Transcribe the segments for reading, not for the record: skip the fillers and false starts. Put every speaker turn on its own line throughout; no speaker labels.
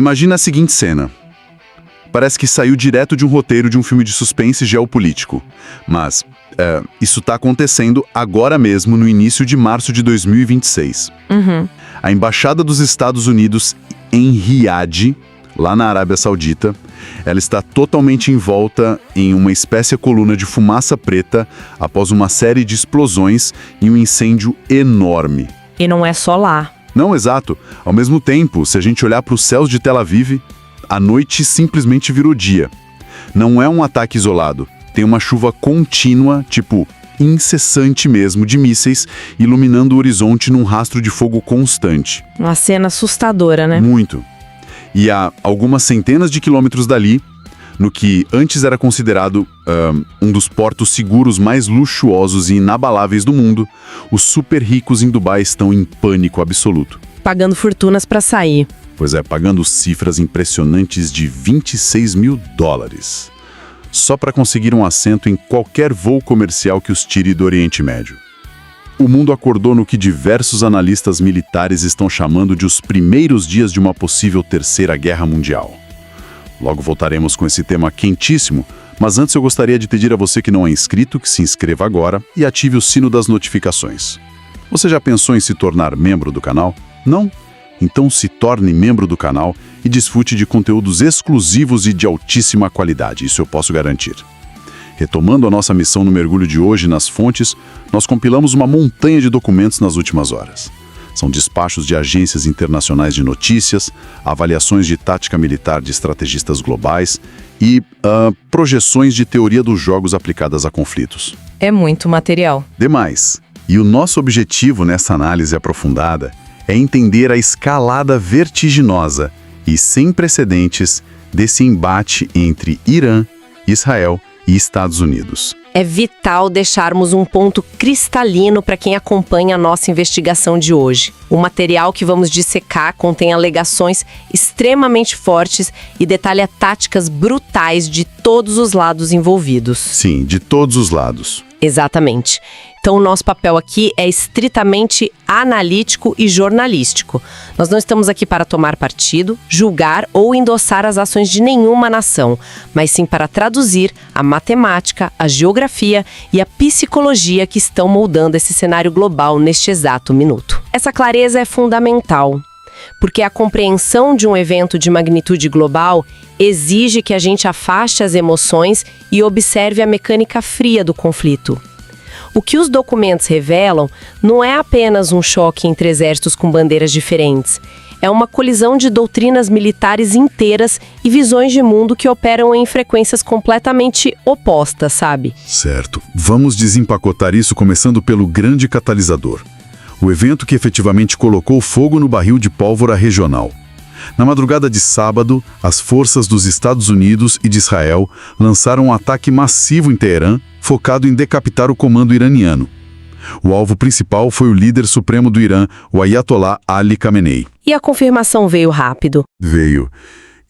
Imagina a seguinte cena. Parece que saiu direto de um roteiro de um filme de suspense geopolítico. Mas isso está acontecendo agora mesmo, no início de março de 2026. A Embaixada dos Estados Unidos em Riad, lá na Arábia Saudita, ela está totalmente envolta em uma espécie de coluna de fumaça preta após uma série de explosões e um incêndio enorme.
E não é só lá.
Não, exato. Ao mesmo tempo, se a gente olhar para os céus de Tel Aviv, a noite simplesmente virou dia. Não é um ataque isolado. Tem uma chuva contínua, tipo, incessante mesmo, de mísseis, iluminando o horizonte num rastro de fogo constante.
Uma cena assustadora, né?
Muito. E a algumas centenas de quilômetros dali, no que antes era considerado um dos portos seguros mais luxuosos e inabaláveis do mundo, os super ricos em Dubai estão em pânico absoluto.
Pagando fortunas para sair.
Pois é, pagando cifras impressionantes de $26 mil. Só para conseguir um assento em qualquer voo comercial que os tire do Oriente Médio. O mundo acordou no que diversos analistas militares estão chamando de os primeiros dias de uma possível terceira guerra mundial. Logo voltaremos com esse tema quentíssimo, mas antes eu gostaria de pedir a você que não é inscrito que se inscreva agora e ative o sino das notificações. Você já pensou em se tornar membro do canal? Não? Então se torne membro do canal e desfrute de conteúdos exclusivos e de altíssima qualidade, isso eu posso garantir. Retomando a nossa missão no mergulho de hoje nas fontes, nós compilamos uma montanha de documentos nas últimas horas. São despachos de agências internacionais de notícias, avaliações de tática militar de estrategistas globais e projeções de teoria dos jogos aplicadas a conflitos.
É muito material.
Demais. E o nosso objetivo nessa análise aprofundada é entender a escalada vertiginosa e sem precedentes desse embate entre Irã, Israel e Estados Unidos.
É vital deixarmos um ponto cristalino para quem acompanha a nossa investigação de hoje. O material que vamos dissecar contém alegações extremamente fortes e detalha táticas brutais de todos os lados envolvidos.
Sim, de todos os lados.
Exatamente. Então, o nosso papel aqui é estritamente analítico e jornalístico. Nós não estamos aqui para tomar partido, julgar ou endossar as ações de nenhuma nação, mas sim para traduzir a matemática, a geografia e a psicologia que estão moldando esse cenário global neste exato minuto. Essa clareza é fundamental, porque a compreensão de um evento de magnitude global exige que a gente afaste as emoções e observe a mecânica fria do conflito. O que os documentos revelam não é apenas um choque entre exércitos com bandeiras diferentes. É uma colisão de doutrinas militares inteiras e visões de mundo que operam em frequências completamente opostas, sabe?
Certo. Vamos desempacotar isso começando pelo grande catalisador. O evento que efetivamente colocou fogo no barril de pólvora regional. Na madrugada de sábado, as forças dos Estados Unidos e de Israel lançaram um ataque massivo em Teherã, focado em decapitar o comando iraniano. O alvo principal foi o líder supremo do Irã, o Ayatollah Ali Khamenei.
E a confirmação veio rápido?
Veio.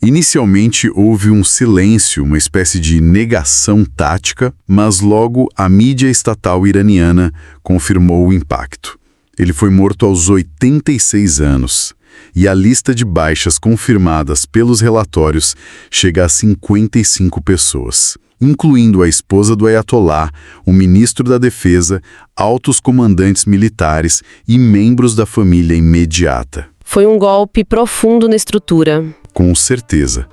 Inicialmente houve um silêncio, uma espécie de negação tática, mas logo a mídia estatal iraniana confirmou o impacto. Ele foi morto aos 86 anos. E a lista de baixas confirmadas pelos relatórios chega a 55 pessoas, incluindo a esposa do Ayatollah, o ministro da Defesa, altos comandantes militares e membros da família imediata.
Foi um golpe profundo na estrutura.
Com certeza.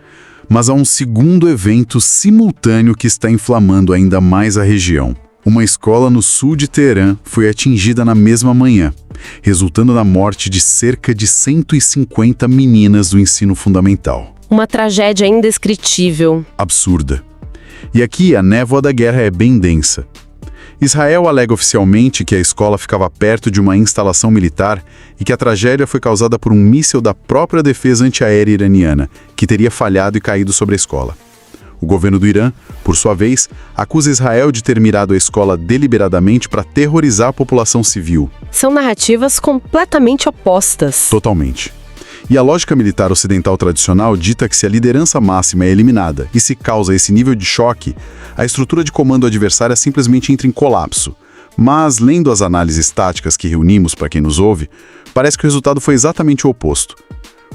Mas há um segundo evento simultâneo que está inflamando ainda mais a região. Uma escola no sul de Teherã foi atingida na mesma manhã, resultando na morte de cerca de 150 meninas do ensino fundamental.
Uma tragédia indescritível.
Absurda. E aqui a névoa da guerra é bem densa. Israel alega oficialmente que a escola ficava perto de uma instalação militar e que a tragédia foi causada por um míssil da própria defesa antiaérea iraniana, que teria falhado e caído sobre a escola. O governo do Irã, por sua vez, acusa Israel de ter mirado a escola deliberadamente para terrorizar a população civil.
São narrativas completamente opostas.
Totalmente. E a lógica militar ocidental tradicional dita que se a liderança máxima é eliminada e se causa esse nível de choque, a estrutura de comando adversária simplesmente entra em colapso. Mas, lendo as análises táticas que reunimos para quem nos ouve, parece que o resultado foi exatamente o oposto.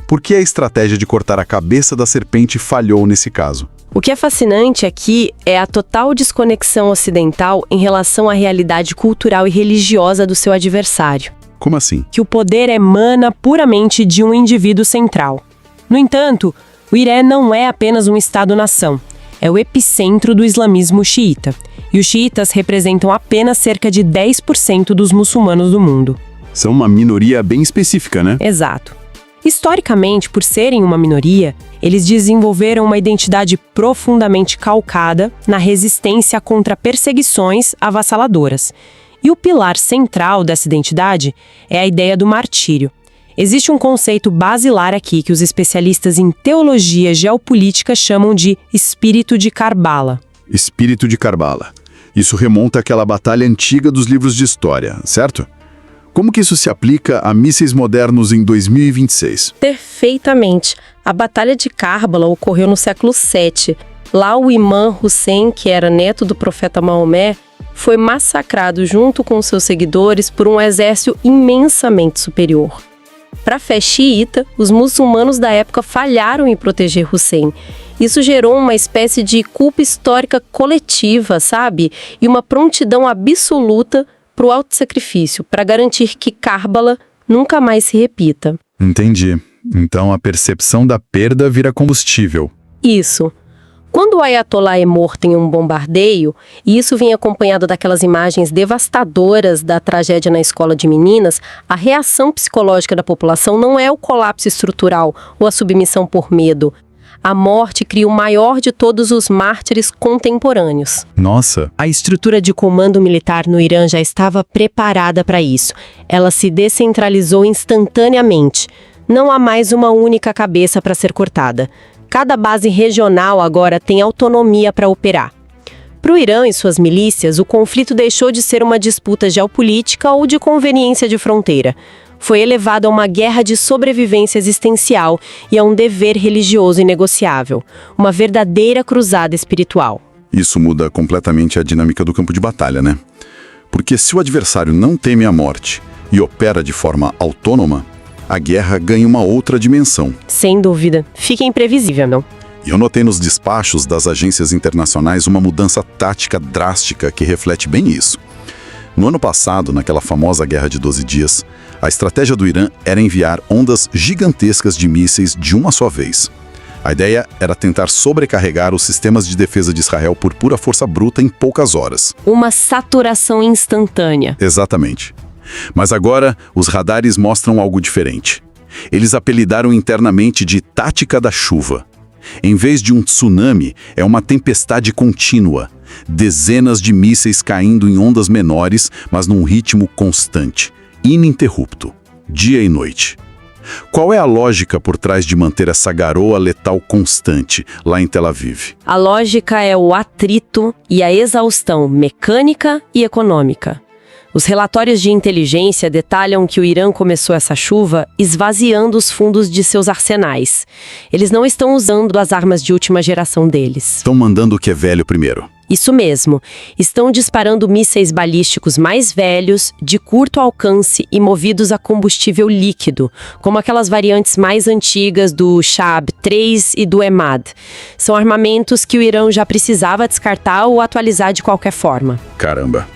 Por que a estratégia de cortar a cabeça da serpente falhou nesse caso?
O que é fascinante aqui é a total desconexão ocidental em relação à realidade cultural e religiosa do seu adversário.
Como assim?
Que o poder emana puramente de um indivíduo central. No entanto, o Irã não é apenas um Estado-nação, é o epicentro do islamismo xiita. E os xiitas representam apenas cerca de 10% dos muçulmanos do mundo.
São uma minoria bem específica, né?
Exato. Historicamente, por serem uma minoria, eles desenvolveram uma identidade profundamente calcada na resistência contra perseguições avassaladoras. E o pilar central dessa identidade é a ideia do martírio. Existe um conceito basilar aqui que os especialistas em teologia geopolítica chamam de espírito de Karbala.
Espírito de Karbala. Isso remonta àquela batalha antiga dos livros de história, certo? Como que isso se aplica a mísseis modernos em 2026?
Perfeitamente. A Batalha de Karbala ocorreu no século VII. Lá o imã Hussein, que era neto do profeta Maomé, foi massacrado junto com seus seguidores por um exército imensamente superior. Para a fé xiita, os muçulmanos da época falharam em proteger Hussein. Isso gerou uma espécie de culpa histórica coletiva, sabe? E uma prontidão absoluta para o autossacrifício, para garantir que Karbala nunca mais se repita.
Entendi. Então a percepção da perda vira combustível.
Isso. Quando o Ayatollah é morto em um bombardeio, e isso vem acompanhado daquelas imagens devastadoras da tragédia na escola de meninas, a reação psicológica da população não é o colapso estrutural ou a submissão por medo. A morte cria o maior de todos os mártires contemporâneos.
Nossa!
A estrutura de comando militar no Irã já estava preparada para isso. Ela se descentralizou instantaneamente. Não há mais uma única cabeça para ser cortada. Cada base regional agora tem autonomia para operar. Para o Irã e suas milícias, o conflito deixou de ser uma disputa geopolítica ou de conveniência de fronteira. Foi elevado a uma guerra de sobrevivência existencial e a um dever religioso inegociável, uma verdadeira cruzada espiritual.
Isso muda completamente a dinâmica do campo de batalha, né? Porque se o adversário não teme a morte e opera de forma autônoma, a guerra ganha uma outra dimensão.
Sem dúvida. Fica imprevisível, não?
E eu notei nos despachos das agências internacionais uma mudança tática drástica que reflete bem isso. No ano passado, naquela famosa Guerra de 12 Dias, a estratégia do Irã era enviar ondas gigantescas de mísseis de uma só vez. A ideia era tentar sobrecarregar os sistemas de defesa de Israel por pura força bruta em poucas horas.
Uma saturação instantânea.
Exatamente. Mas agora, os radares mostram algo diferente. Eles apelidaram internamente de tática da chuva. Em vez de um tsunami, é uma tempestade contínua. Dezenas de mísseis caindo em ondas menores, mas num ritmo constante, ininterrupto, dia e noite. Qual é a lógica por trás de manter essa garoa letal constante lá em Tel Aviv?
A lógica é o atrito e a exaustão mecânica e econômica. Os relatórios de inteligência detalham que o Irã começou essa chuva esvaziando os fundos de seus arsenais. Eles não estão usando as armas de última geração deles.
Estão mandando o que é velho primeiro.
Isso mesmo. Estão disparando mísseis balísticos mais velhos, de curto alcance e movidos a combustível líquido, como aquelas variantes mais antigas do Shahab-3 e do Emad. São armamentos que o Irã já precisava descartar ou atualizar de qualquer forma.
Caramba!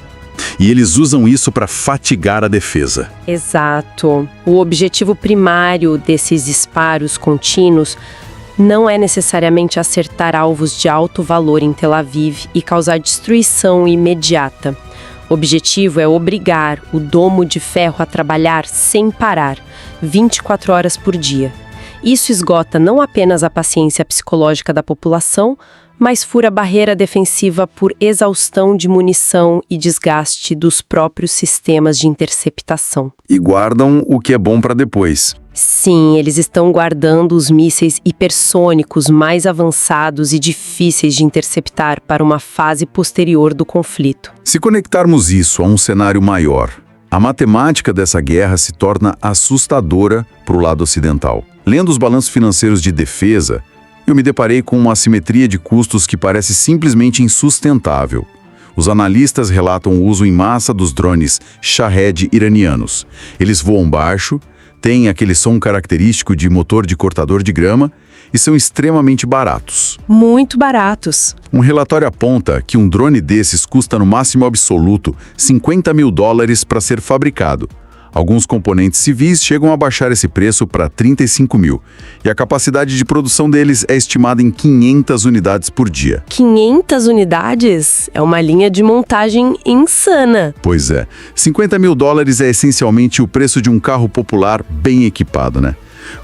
E eles usam isso para fatigar a defesa.
Exato. O objetivo primário desses disparos contínuos não é necessariamente acertar alvos de alto valor em Tel Aviv e causar destruição imediata. O objetivo é obrigar o domo de ferro a trabalhar sem parar, 24 horas por dia. Isso esgota não apenas a paciência psicológica da população, mas fura a barreira defensiva por exaustão de munição e desgaste dos próprios sistemas de interceptação.
E guardam o que é bom para depois.
Sim, eles estão guardando os mísseis hipersônicos mais avançados e difíceis de interceptar para uma fase posterior do conflito.
Se conectarmos isso a um cenário maior, a matemática dessa guerra se torna assustadora para o lado ocidental. Lendo os balanços financeiros de defesa, eu me deparei com uma assimetria de custos que parece simplesmente insustentável. Os analistas relatam o uso em massa dos drones Shahed iranianos. Eles voam baixo, têm aquele som característico de motor de cortador de grama e são extremamente baratos.
Muito baratos.
Um relatório aponta que um drone desses custa no máximo absoluto $50 mil para ser fabricado. Alguns componentes civis chegam a baixar esse preço para 35 mil, e a capacidade de produção deles é estimada em 500 unidades por dia.
500 unidades? É uma linha de montagem insana.
Pois é, $50 mil é essencialmente o preço de um carro popular bem equipado, né?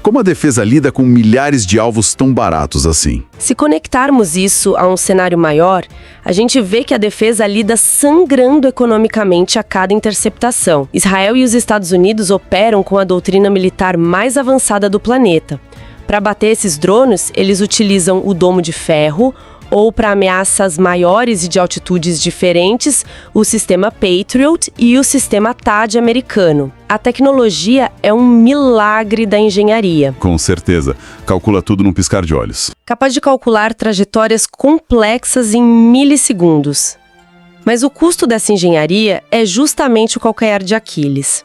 Como a defesa lida com milhares de alvos tão baratos assim?
Se conectarmos isso a um cenário maior, a gente vê que a defesa lida sangrando economicamente a cada interceptação. Israel e os Estados Unidos operam com a doutrina militar mais avançada do planeta. Para bater esses drones, eles utilizam o domo de ferro, ou para ameaças maiores e de altitudes diferentes, o sistema Patriot e o sistema THAAD americano. A tecnologia é um milagre da engenharia.
Com certeza. Calcula tudo num piscar de olhos.
Capaz de calcular trajetórias complexas em milissegundos. Mas o custo dessa engenharia é justamente o calcanhar de Aquiles.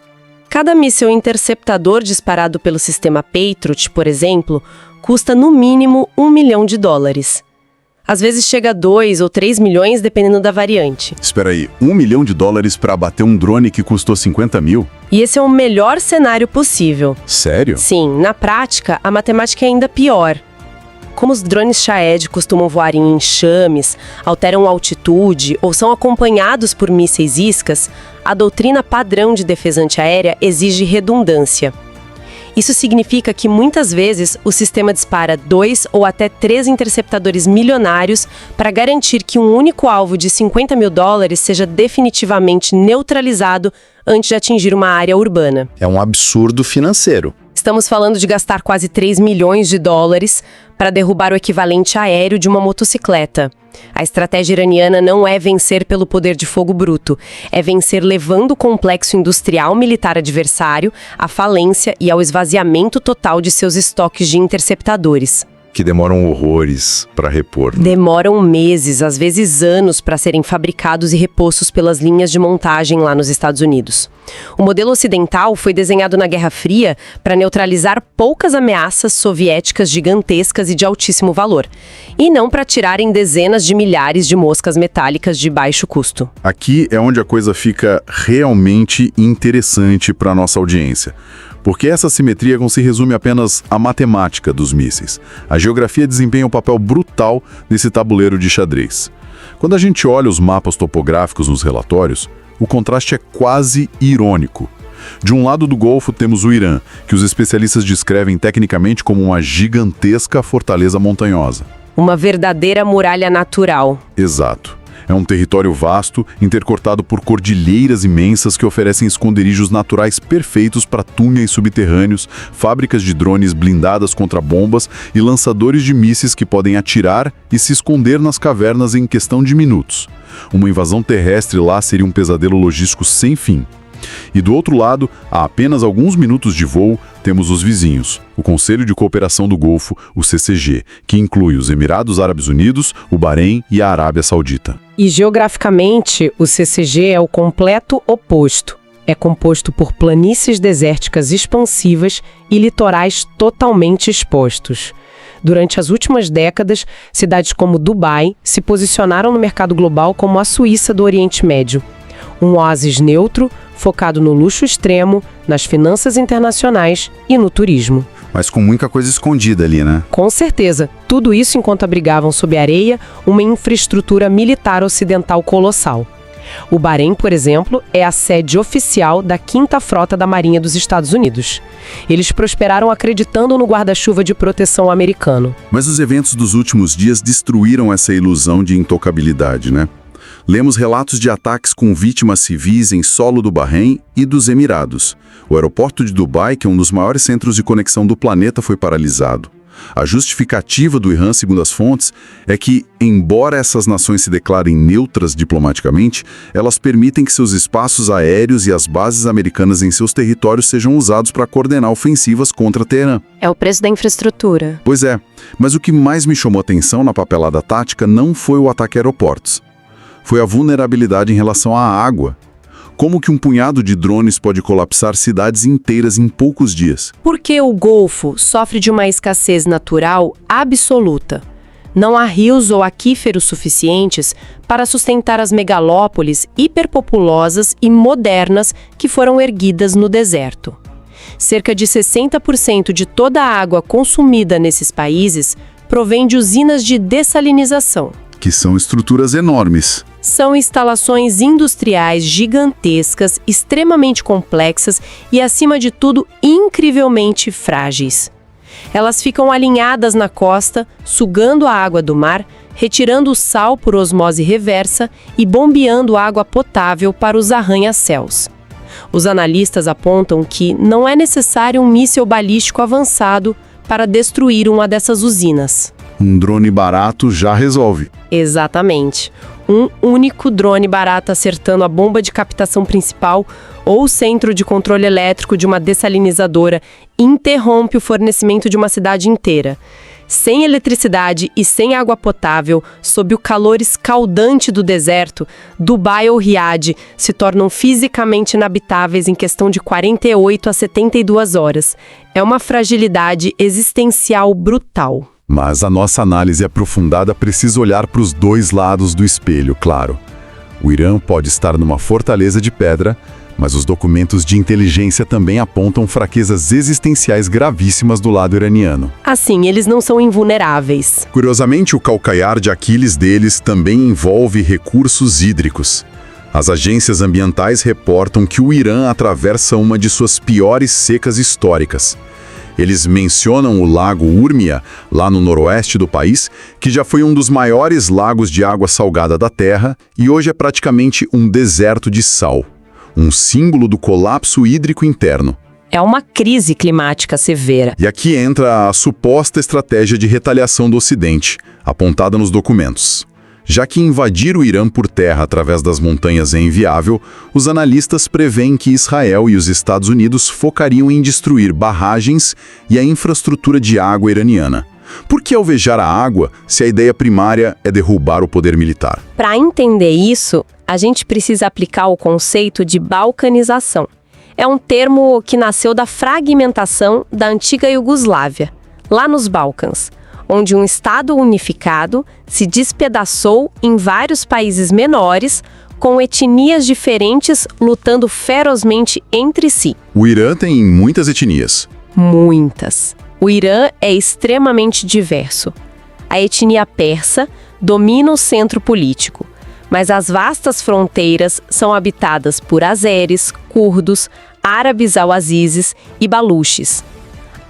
Cada míssil interceptador disparado pelo sistema Patriot, por exemplo, custa no mínimo $1 milhão. Às vezes chega a 2 ou 3 milhões, dependendo da variante.
Espera aí, $1 milhão para abater um drone que custou 50 mil?
E esse é o melhor cenário possível.
Sério?
Sim, na prática, a matemática é ainda pior. Como os drones Shahed costumam voar em enxames, alteram a altitude ou são acompanhados por mísseis iscas, a doutrina padrão de defesa antiaérea exige redundância. Isso significa que, muitas vezes, o sistema dispara 2 ou até 3 interceptadores milionários para garantir que um único alvo de $50 mil seja definitivamente neutralizado antes de atingir uma área urbana.
É um absurdo financeiro.
Estamos falando de gastar quase $3 milhões para derrubar o equivalente aéreo de uma motocicleta. A estratégia iraniana não é vencer pelo poder de fogo bruto, é vencer levando o complexo industrial militar adversário à falência e ao esvaziamento total de seus estoques de interceptadores.
Que demoram horrores para repor.
Demoram meses, às vezes anos, para serem fabricados e repostos pelas linhas de montagem lá nos Estados Unidos. O modelo ocidental foi desenhado na Guerra Fria para neutralizar poucas ameaças soviéticas gigantescas e de altíssimo valor, e não para tirarem dezenas de milhares de moscas metálicas de baixo custo.
Aqui é onde a coisa fica realmente interessante para a nossa audiência. Porque essa simetria não se resume apenas à matemática dos mísseis. A geografia desempenha um papel brutal nesse tabuleiro de xadrez. Quando a gente olha os mapas topográficos nos relatórios, o contraste é quase irônico. De um lado do Golfo temos o Irã, que os especialistas descrevem tecnicamente como uma gigantesca fortaleza montanhosa.
Uma verdadeira muralha natural.
Exato. É um território vasto, intercortado por cordilheiras imensas que oferecem esconderijos naturais perfeitos para túneis subterrâneos, fábricas de drones blindadas contra bombas e lançadores de mísseis que podem atirar e se esconder nas cavernas em questão de minutos. Uma invasão terrestre lá seria um pesadelo logístico sem fim. E do outro lado, a apenas alguns minutos de voo, temos os vizinhos, o Conselho de Cooperação do Golfo, o CCG, que inclui os Emirados Árabes Unidos, o Bahrein e a Arábia Saudita.
E geograficamente, o CCG é o completo oposto. É composto por planícies desérticas expansivas e litorais totalmente expostos. Durante as últimas décadas, cidades como Dubai se posicionaram no mercado global como a Suíça do Oriente Médio. Um oásis neutro, focado no luxo extremo, nas finanças internacionais e no turismo.
Mas com muita coisa escondida ali, né?
Com certeza. Tudo isso enquanto abrigavam sob a areia uma infraestrutura militar ocidental colossal. O Bahrein, por exemplo, é a sede oficial da 5ª Frota da Marinha dos Estados Unidos. Eles prosperaram acreditando no guarda-chuva de proteção americano.
Mas os eventos dos últimos dias destruíram essa ilusão de intocabilidade, né? Lemos relatos de ataques com vítimas civis em solo do Bahrein e dos Emirados. O aeroporto de Dubai, que é um dos maiores centros de conexão do planeta, foi paralisado. A justificativa do Irã, segundo as fontes, é que, embora essas nações se declarem neutras diplomaticamente, elas permitem que seus espaços aéreos e as bases americanas em seus territórios sejam usados para coordenar ofensivas contra Teherã.
É o preço da infraestrutura.
Pois é, mas o que mais me chamou atenção na papelada tática não foi o ataque a aeroportos. Foi a vulnerabilidade em relação à água. Como que um punhado de drones pode colapsar cidades inteiras em poucos dias?
Porque o Golfo sofre de uma escassez natural absoluta. Não há rios ou aquíferos suficientes para sustentar as megalópolis hiperpopulosas e modernas que foram erguidas no deserto. Cerca de 60% de toda a água consumida nesses países provém de usinas de dessalinização.
Que são estruturas enormes.
São instalações industriais gigantescas, extremamente complexas e, acima de tudo, incrivelmente frágeis. Elas ficam alinhadas na costa, sugando a água do mar, retirando o sal por osmose reversa e bombeando água potável para os arranha-céus. Os analistas apontam que não é necessário um míssil balístico avançado para destruir uma dessas usinas.
Um drone barato já resolve.
Exatamente. Um único drone barato acertando a bomba de captação principal ou o centro de controle elétrico de uma dessalinizadora interrompe o fornecimento de uma cidade inteira. Sem eletricidade e sem água potável, sob o calor escaldante do deserto, Dubai ou Riad se tornam fisicamente inabitáveis em questão de 48 a 72 horas. É uma fragilidade existencial brutal.
Mas a nossa análise aprofundada precisa olhar para os dois lados do espelho, claro. O Irã pode estar numa fortaleza de pedra, mas os documentos de inteligência também apontam fraquezas existenciais gravíssimas do lado iraniano.
Assim, eles não são invulneráveis.
Curiosamente, o calcanhar de Aquiles deles também envolve recursos hídricos. As agências ambientais reportam que o Irã atravessa uma de suas piores secas históricas. Eles mencionam o lago Urmia, lá no noroeste do país, que já foi um dos maiores lagos de água salgada da Terra e hoje é praticamente um deserto de sal. Um símbolo do colapso hídrico interno.
É uma crise climática severa.
E aqui entra a suposta estratégia de retaliação do Ocidente, apontada nos documentos. Já que invadir o Irã por terra através das montanhas é inviável, os analistas preveem que Israel e os Estados Unidos focariam em destruir barragens e a infraestrutura de água iraniana. Por que alvejar a água se a ideia primária é derrubar o poder militar?
Para entender isso, a gente precisa aplicar o conceito de balcanização. É um termo que nasceu da fragmentação da antiga Iugoslávia, lá nos Balcãs, onde um Estado unificado se despedaçou em vários países menores, com etnias diferentes lutando ferozmente entre si.
O Irã tem muitas etnias.
Muitas. O Irã é extremamente diverso. A etnia persa domina o centro político, mas as vastas fronteiras são habitadas por azeres, curdos, árabes auazizes e baluches.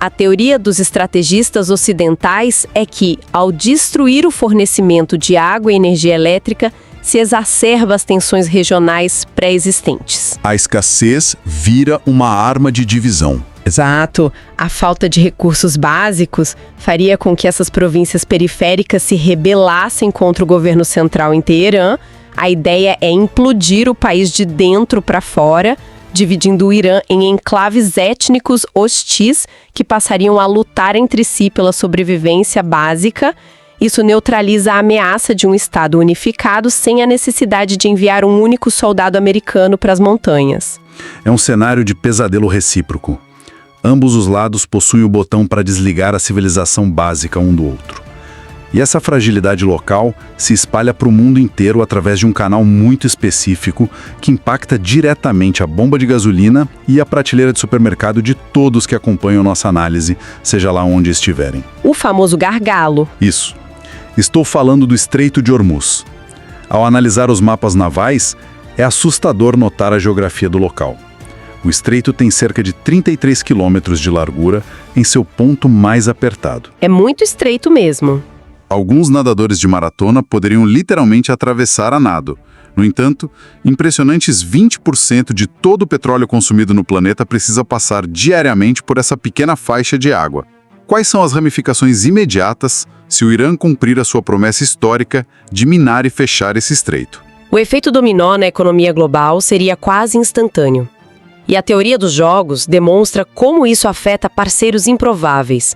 A teoria dos estrategistas ocidentais é que, ao destruir o fornecimento de água e energia elétrica, se exacerba as tensões regionais pré-existentes.
A escassez vira uma arma de divisão.
Exato. A falta de recursos básicos faria com que essas províncias periféricas se rebelassem contra o governo central em Teherã. A ideia é implodir o país de dentro para fora, dividindo o Irã em enclaves étnicos hostis que passariam a lutar entre si pela sobrevivência básica. Isso neutraliza a ameaça de um Estado unificado sem a necessidade de enviar um único soldado americano para as montanhas.
É um cenário de pesadelo recíproco. Ambos os lados possuem o botão para desligar a civilização básica um do outro. E essa fragilidade local se espalha para o mundo inteiro através de um canal muito específico que impacta diretamente a bomba de gasolina e a prateleira de supermercado de todos que acompanham nossa análise, seja lá onde estiverem.
O famoso gargalo.
Isso. Estou falando do Estreito de Hormuz. Ao analisar os mapas navais, é assustador notar a geografia do local. O estreito tem cerca de 33 quilômetros de largura em seu ponto mais apertado.
É muito estreito mesmo.
Alguns nadadores de maratona poderiam literalmente atravessar a nado. No entanto, impressionantes 20% de todo o petróleo consumido no planeta precisa passar diariamente por essa pequena faixa de água. Quais são as ramificações imediatas se o Irã cumprir a sua promessa histórica de minar e fechar esse estreito?
O efeito dominó na economia global seria quase instantâneo. E a teoria dos jogos demonstra como isso afeta parceiros improváveis.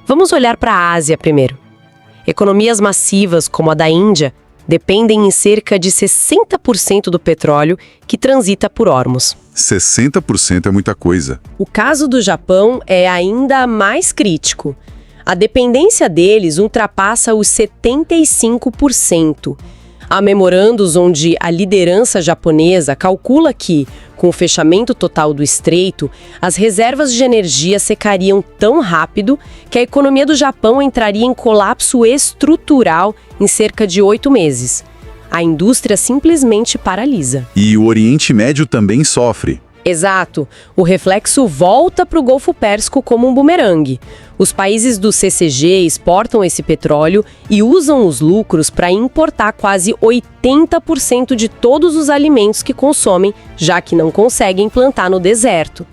Vamos olhar para a Ásia primeiro. Economias massivas, como a da Índia, Dependem em cerca de 60% do petróleo que transita por Hormuz.
60% é muita coisa.
O caso do Japão é ainda mais crítico. A dependência deles ultrapassa os 75%. Há memorandos onde a liderança japonesa calcula que, com o fechamento total do estreito, as reservas de energia secariam tão rápido que a economia do Japão entraria em colapso estrutural em cerca de 8 meses. A indústria simplesmente paralisa.
E o Oriente Médio também sofre.
Exato. O reflexo volta para o Golfo Pérsico como um bumerangue. Os países do CCG exportam esse petróleo e usam os lucros para importar quase 80% de todos os alimentos que consomem, já que não conseguem plantar no deserto.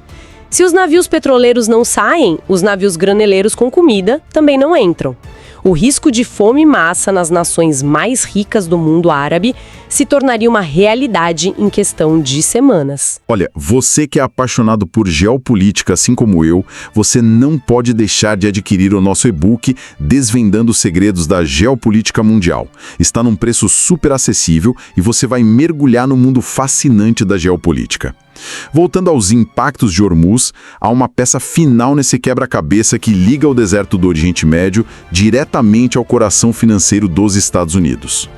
Se os navios petroleiros não saem, os navios graneleiros com comida também não entram. O risco de fome em massa nas nações mais ricas do mundo árabe se tornaria uma realidade em questão de semanas.
Olha, você que é apaixonado por geopolítica, assim como eu, você não pode deixar de adquirir o nosso e-book Desvendando os Segredos da Geopolítica Mundial. Está num preço super acessível e você vai mergulhar no mundo fascinante da geopolítica. Voltando aos impactos de Hormuz, há uma peça final nesse quebra-cabeça que liga o deserto do Oriente Médio diretamente ao coração financeiro dos Estados Unidos.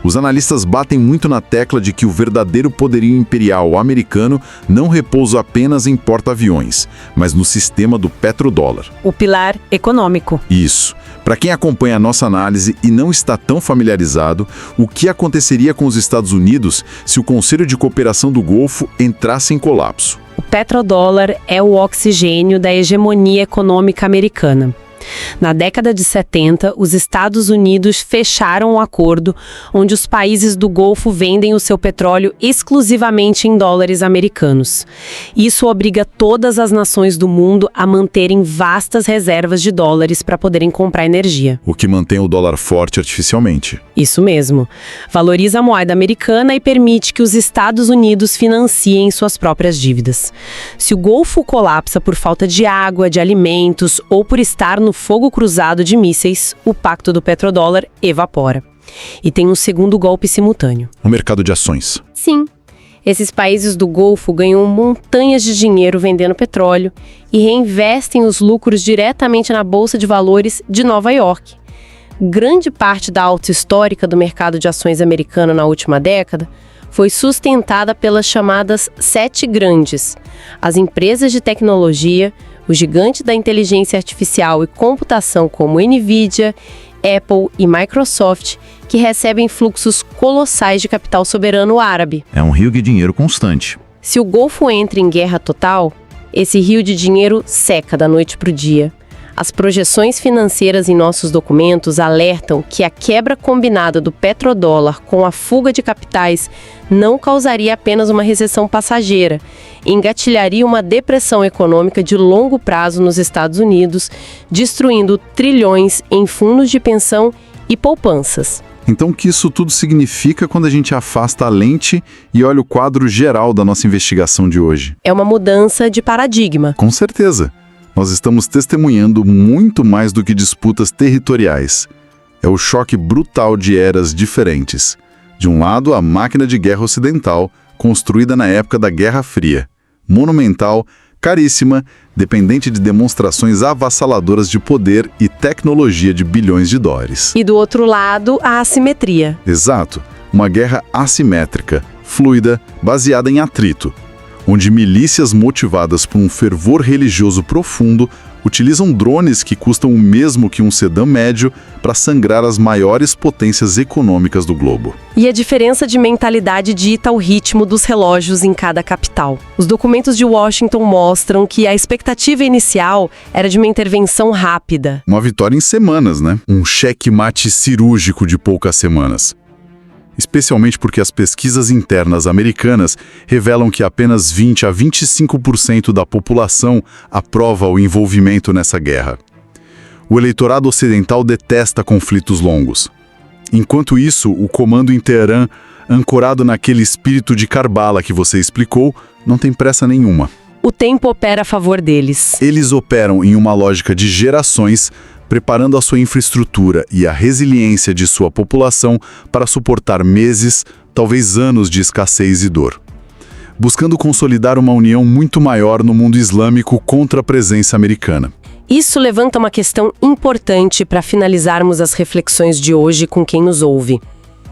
Os analistas batem muito na tecla de que o verdadeiro poderio imperial americano não repousa apenas em porta-aviões, mas no sistema do petrodólar.
O pilar econômico.
Isso. Para quem acompanha a nossa análise e não está tão familiarizado, o que aconteceria com os Estados Unidos se o Conselho de Cooperação do Golfo entrasse em colapso?
O petrodólar é o oxigênio da hegemonia econômica americana. Na década de 70, os Estados Unidos fecharam um acordo onde os países do Golfo vendem o seu petróleo exclusivamente em dólares americanos. Isso obriga todas as nações do mundo a manterem vastas reservas de dólares para poderem comprar energia.
O que mantém o dólar forte artificialmente.
Isso mesmo. Valoriza a moeda americana e permite que os Estados Unidos financiem suas próprias dívidas. Se o Golfo colapsa por falta de água, de alimentos ou por estar no fogo cruzado de mísseis, o pacto do petrodólar evapora. E tem um segundo golpe simultâneo.
O mercado de ações.
Sim. Esses países do Golfo ganham montanhas de dinheiro vendendo petróleo e reinvestem os lucros diretamente na Bolsa de Valores de Nova York. Grande parte da alta histórica do mercado de ações americano na última década foi sustentada pelas chamadas 7 grandes, as empresas de tecnologia, o gigante da inteligência artificial e computação como Nvidia, Apple e Microsoft, que recebem fluxos colossais de capital soberano árabe.
É um rio de dinheiro constante.
Se o Golfo entra em guerra total, esse rio de dinheiro seca da noite para o dia. As projeções financeiras em nossos documentos alertam que a quebra combinada do petrodólar com a fuga de capitais não causaria apenas uma recessão passageira, engatilharia uma depressão econômica de longo prazo nos Estados Unidos, destruindo trilhões em fundos de pensão e poupanças.
Então, o que isso tudo significa quando a gente afasta a lente e olha o quadro geral da nossa investigação de hoje?
É uma mudança de paradigma.
Com certeza. Nós estamos testemunhando muito mais do que disputas territoriais. É o choque brutal de eras diferentes. De um lado, a máquina de guerra ocidental, construída na época da Guerra Fria. Monumental, caríssima, dependente de demonstrações avassaladoras de poder e tecnologia de bilhões de dólares.
E do outro lado, a assimetria.
Exato. Uma guerra assimétrica, fluida, baseada em atrito, onde milícias motivadas por um fervor religioso profundo utilizam drones que custam o mesmo que um sedã médio para sangrar as maiores potências econômicas do globo.
E a diferença de mentalidade dita o ritmo dos relógios em cada capital. Os documentos de Washington mostram que a expectativa inicial era de uma intervenção rápida.
Uma vitória em semanas, né? Um checkmate cirúrgico de poucas semanas. Especialmente porque as pesquisas internas americanas revelam que apenas 20 a 25% da população aprova o envolvimento nessa guerra. O eleitorado ocidental detesta conflitos longos. Enquanto isso, o comando em Teherã, ancorado naquele espírito de Karbala que você explicou, não tem pressa nenhuma.
O tempo opera a favor deles.
Eles operam em uma lógica de gerações, preparando a sua infraestrutura e a resiliência de sua população para suportar meses, talvez anos de escassez e dor. Buscando consolidar uma união muito maior no mundo islâmico contra a presença americana.
Isso levanta uma questão importante para finalizarmos as reflexões de hoje com quem nos ouve.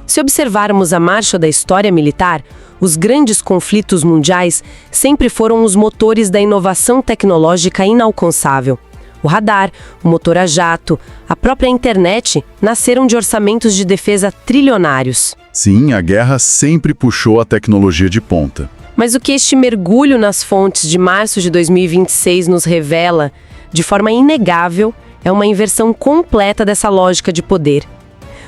Se observarmos a marcha da história militar, os grandes conflitos mundiais sempre foram os motores da inovação tecnológica inalcançável. O radar, o motor a jato, a própria internet nasceram de orçamentos de defesa trilionários.
Sim, a guerra sempre puxou a tecnologia de ponta.
Mas o que este mergulho nas fontes de março de 2026 nos revela, de forma inegável, é uma inversão completa dessa lógica de poder.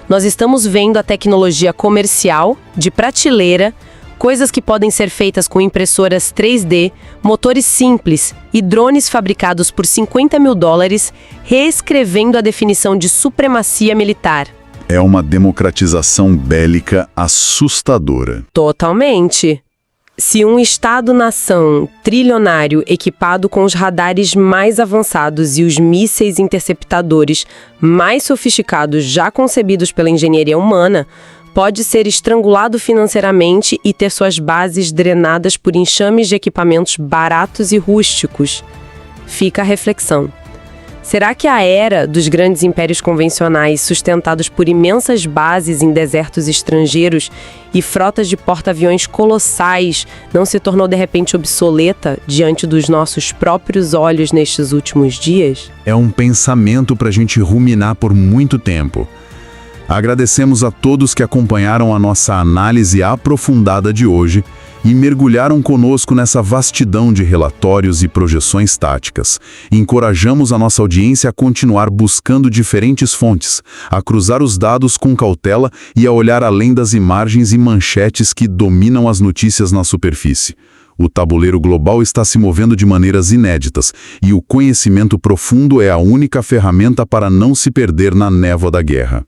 Nós estamos vendo a tecnologia comercial, de prateleira, coisas que podem ser feitas com impressoras 3D, motores simples e drones fabricados por $50 mil, reescrevendo a definição de supremacia militar.
É uma democratização bélica assustadora.
Totalmente. Se um Estado-nação trilionário equipado com os radares mais avançados e os mísseis interceptadores mais sofisticados já concebidos pela engenharia humana, pode ser estrangulado financeiramente e ter suas bases drenadas por enxames de equipamentos baratos e rústicos, fica a reflexão. Será que a era dos grandes impérios convencionais, sustentados por imensas bases em desertos estrangeiros e frotas de porta-aviões colossais, não se tornou de repente obsoleta diante dos nossos próprios olhos nestes últimos dias?
É um pensamento para a gente ruminar por muito tempo. Agradecemos a todos que acompanharam a nossa análise aprofundada de hoje e mergulharam conosco nessa vastidão de relatórios e projeções táticas. Encorajamos a nossa audiência a continuar buscando diferentes fontes, a cruzar os dados com cautela e a olhar além das imagens e manchetes que dominam as notícias na superfície. O tabuleiro global está se movendo de maneiras inéditas e o conhecimento profundo é a única ferramenta para não se perder na névoa da guerra.